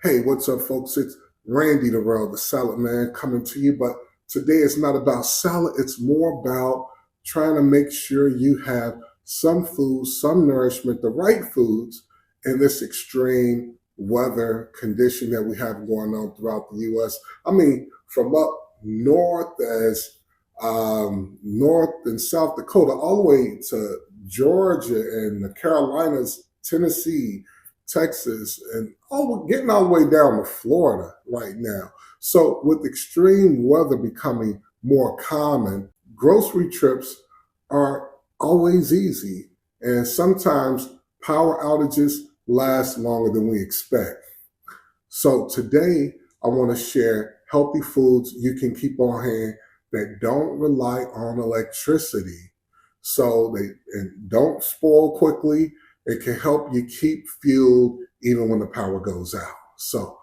Hey, what's up, folks? It's Randy the World, the Salad Man, coming to you. But today it's not about salad, it's more about trying to make sure you have some food, some nourishment, the right foods in this extreme weather condition that we have going on throughout the U.S. I mean, from up north as North and South Dakota, all the way to Georgia and the Carolinas, Tennessee, Texas, and getting all the way down to Florida right now. So, with extreme weather becoming more common, grocery trips are always easy, and sometimes power outages last longer than we expect. So, today I want to share healthy foods you can keep on hand that don't rely on electricity. So, they and don't spoil quickly. It can help you keep fueled even when the power goes out. So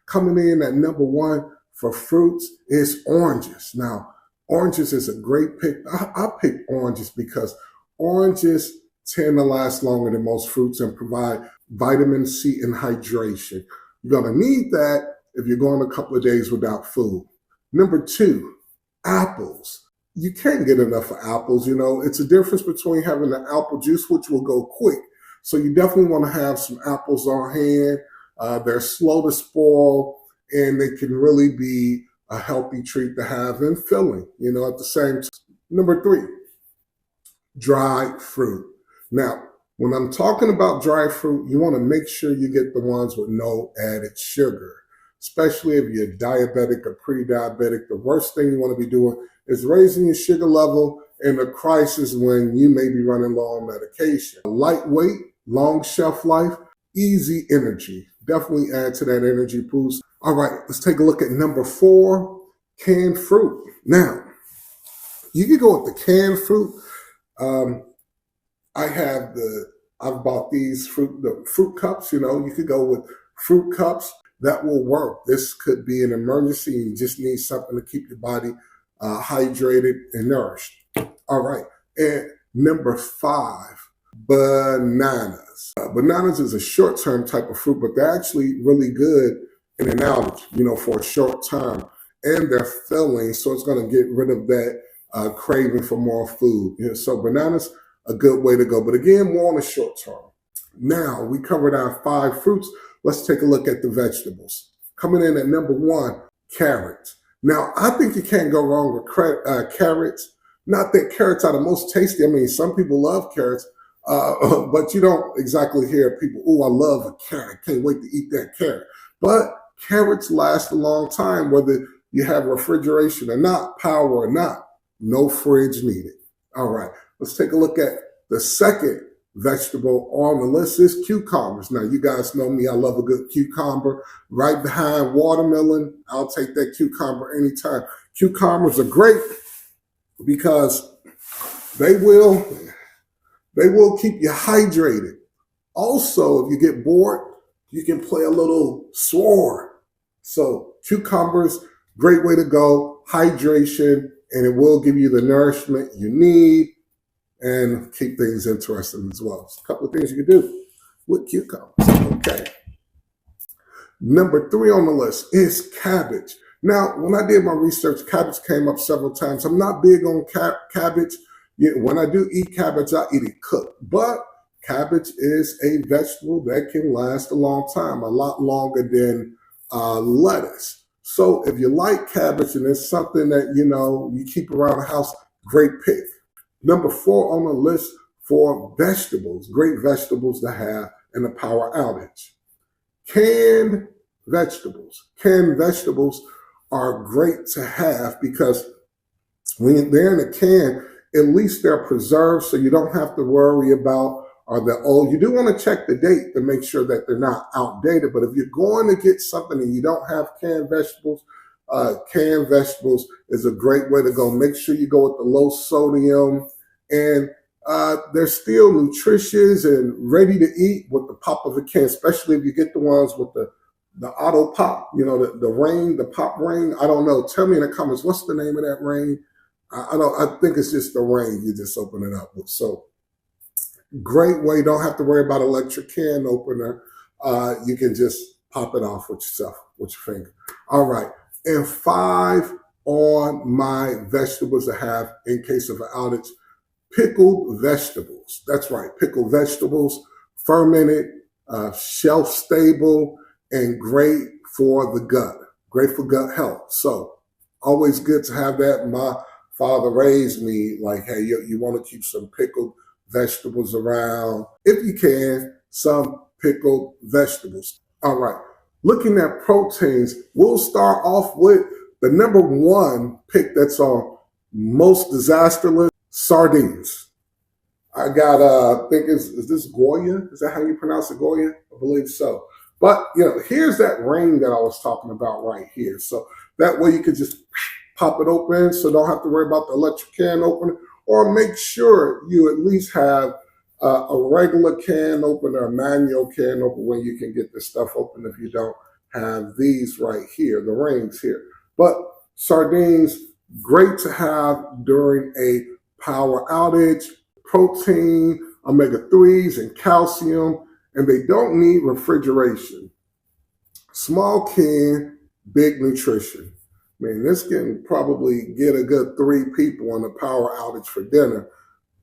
coming in at number one for fruits is oranges. Now, oranges is a great pick. I pick oranges because oranges tend to last longer than most fruits and provide vitamin C and hydration. You're going to need that if you're going a couple of days without food. Number two, apples. You can't get enough of apples. It's a difference between having an apple juice, which will go quick. So you definitely want to have some apples on hand. They're slow to spoil, and they can really be a healthy treat to have and filling, at the same time. Number three, dried fruit. Now, when I'm talking about dried fruit, you want to make sure you get the ones with no added sugar, especially if you're diabetic or pre-diabetic. The worst thing you want to be doing is raising your sugar level in a crisis when you may be running low on medication. Lightweight, long shelf life, easy energy. Definitely add to that energy boost. All right, let's take a look at number four, canned fruit. Now, you can go with the canned fruit. I've bought these the fruit cups, you could go with fruit cups. That will work. This could be an emergency. You just need something to keep your body hydrated and nourished. All right. And number five, bananas. Bananas is a short-term type of fruit, but they're actually really good in an outage, for a short time. And they're filling, so it's going to get rid of that craving for more food. So bananas, a good way to go. But again, more on the short term. Now, we covered our five fruits. Let's take a look at the vegetables. Coming in at number one, carrots. Now, I think you can't go wrong with carrots. Not that carrots are the most tasty. I mean, some people love carrots, but you don't exactly hear people, oh, I love a carrot. Can't wait to eat that carrot. But carrots last a long time, whether you have refrigeration or not, power or not. No fridge needed. All right, let's take a look at the second vegetable on the list is cucumbers. Now, you guys know me. I love a good cucumber. Right behind watermelon, I'll take that cucumber anytime. Cucumbers are great because they will keep you hydrated. Also, if you get bored, you can play a little sword. So cucumbers, great way to go. Hydration, and it will give you the nourishment you need and keep things interesting as well. So a couple of things you can do with cucumbers. Okay. Number three on the list is cabbage. Now, when I did my research, cabbage came up several times. I'm not big on cabbage. When I do eat cabbage, I eat it cooked. But cabbage is a vegetable that can last a long time, a lot longer than lettuce. So if you like cabbage and it's something that, you keep around the house, great pick. Number four on the list for vegetables, great vegetables to have in a power outage. Canned vegetables. Canned vegetables are great to have because when they're in a can, at least they're preserved, so you don't have to worry about are they old. You do want to check the date to make sure that they're not outdated, but if you're going to get something and you don't have canned vegetables is a great way to go. Make sure you go with the low sodium, and they're still nutritious and ready to eat with the pop of a can, especially if you get the ones with the auto pop, the pop ring. I don't know. Tell me in the comments, what's the name of that ring? I think it's just the ring you just open it up with. So great way. Don't have to worry about electric can opener. You can just pop it off with yourself, with your finger. All right. And 5 on my vegetables to have in case of an outage. Pickled vegetables. That's right. Pickled vegetables, fermented, shelf stable, and great for the gut. Great for gut health. So always good to have that. My father raised me like, hey, you want to keep some pickled vegetables around. If you can, some pickled vegetables. All right. Looking at proteins, we'll start off with the number 1 pick that's on most disaster list, sardines. I got, I think is this Goya? Is that how you pronounce it, Goya? I believe so. But, here's that ring that I was talking about right here. So that way you could just pop it open, so don't have to worry about the electric can opener, or make sure you at least have a regular can opener, a manual can opener, where you can get this stuff open if you don't have these right here, the rings here. But sardines, great to have during a power outage. Protein, omega-3s, and calcium, and they don't need refrigeration. Small can, big nutrition. Man, this can probably get a good 3 people on a power outage for dinner.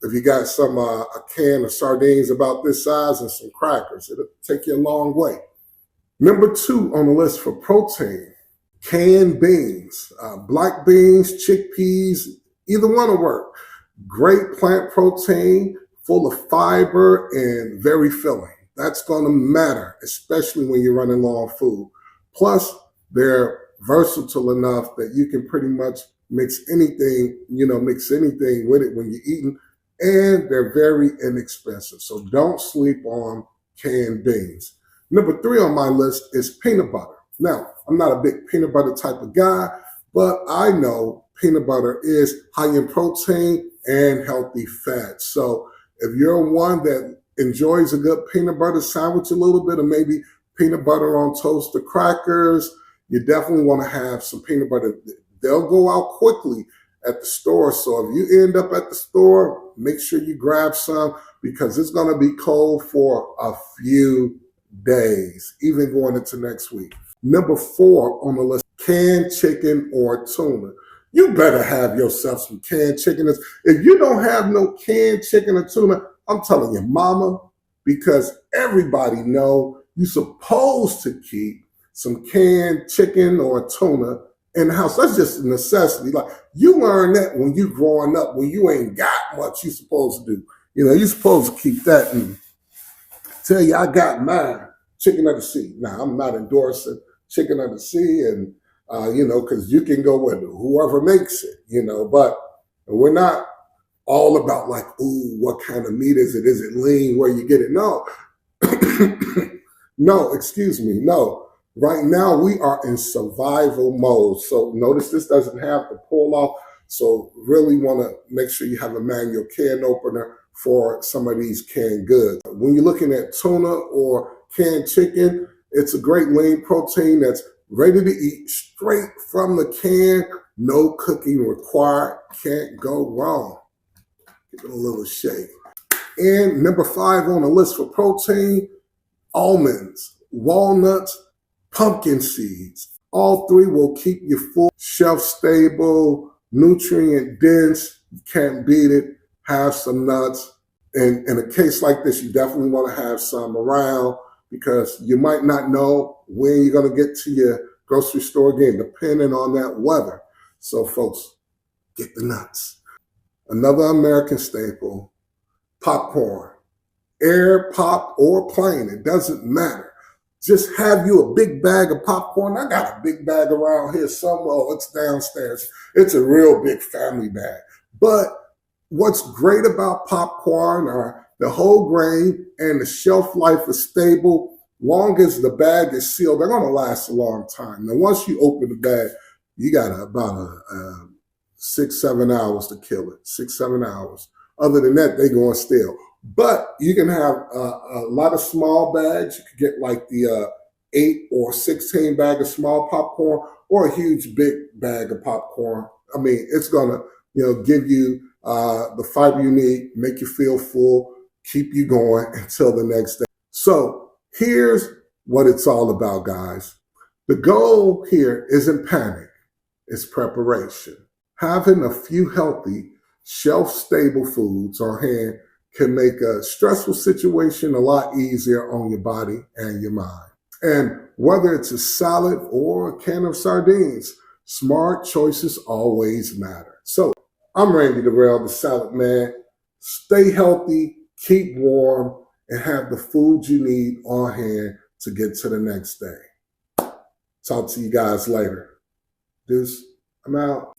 If you got some a can of sardines about this size and some crackers, it'll take you a long way. Number 2 on the list for protein, canned beans, black beans, chickpeas, either one will work. Great plant protein, full of fiber and very filling. That's going to matter, especially when you're running low on food. Plus, they're versatile enough that you can pretty much mix anything with it when you're eating, and they're very inexpensive. So don't sleep on canned beans. Number 3 on my list is peanut butter. Now, I'm not a big peanut butter type of guy, but I know peanut butter is high in protein and healthy fat. So if you're one that enjoys a good peanut butter sandwich, a little bit of maybe peanut butter on toast or crackers, you definitely want to have some peanut butter. They'll go out quickly at the store. So if you end up at the store, make sure you grab some, because it's going to be cold for a few days, even going into next week. Number 4 on the list, canned chicken or tuna. You better have yourself some canned chicken. If you don't have no canned chicken or tuna, I'm telling you, mama, because everybody know you're supposed to keep some canned chicken or tuna in the house. That's just a necessity. Like, you learn that when you growing up, when you ain't got much you supposed to do. You're supposed to keep that and tell you, I got mine, chicken of the sea. Now, I'm not endorsing chicken of the sea, and because you can go with whoever makes it, but we're not all about like, ooh, what kind of meat is it? Is it lean? Where you get it? No. No, excuse me. No. Right now we are in survival mode. So notice this doesn't have the pull off. So really want to make sure you have a manual can opener for some of these canned goods. When you're looking at tuna or canned chicken, it's a great lean protein that's ready to eat straight from the can. No cooking required. Can't go wrong. Give it a little shake. And number 5 on the list for protein, almonds, walnuts, pumpkin seeds. All 3 will keep you full, shelf stable, nutrient dense. You can't beat it. Have some nuts. And in a case like this, you definitely want to have some around, because you might not know when you're going to get to your grocery store again, depending on that weather. So folks, get the nuts. Another American staple, popcorn. Air popped or plain, it doesn't matter. Just have you a big bag of popcorn. I got a big bag around here somewhere. Oh, it's downstairs. It's a real big family bag. But what's great about popcorn are the whole grain, and the shelf life is stable. Long as the bag is sealed, they're going to last a long time. Now, once you open the bag, you got about 6-7 hours to kill it. 6-7 hours. Other than that, they're going stale. But you can have a lot of small bags. You could get like the 8 or 16 bag of small popcorn, or a huge big bag of popcorn. I mean, it's going to give you the fiber you need, make you feel full, keep you going until the next day. So here's what it's all about, guys. The goal here isn't panic, it's preparation. Having a few healthy, shelf-stable foods on hand can make a stressful situation a lot easier on your body and your mind. And whether it's a salad or a can of sardines, smart choices always matter. So I'm Randy Darrell, the Salad Man. Stay healthy, keep warm, and have the food you need on hand to get to the next day. Talk to you guys later. Deuce, I'm out.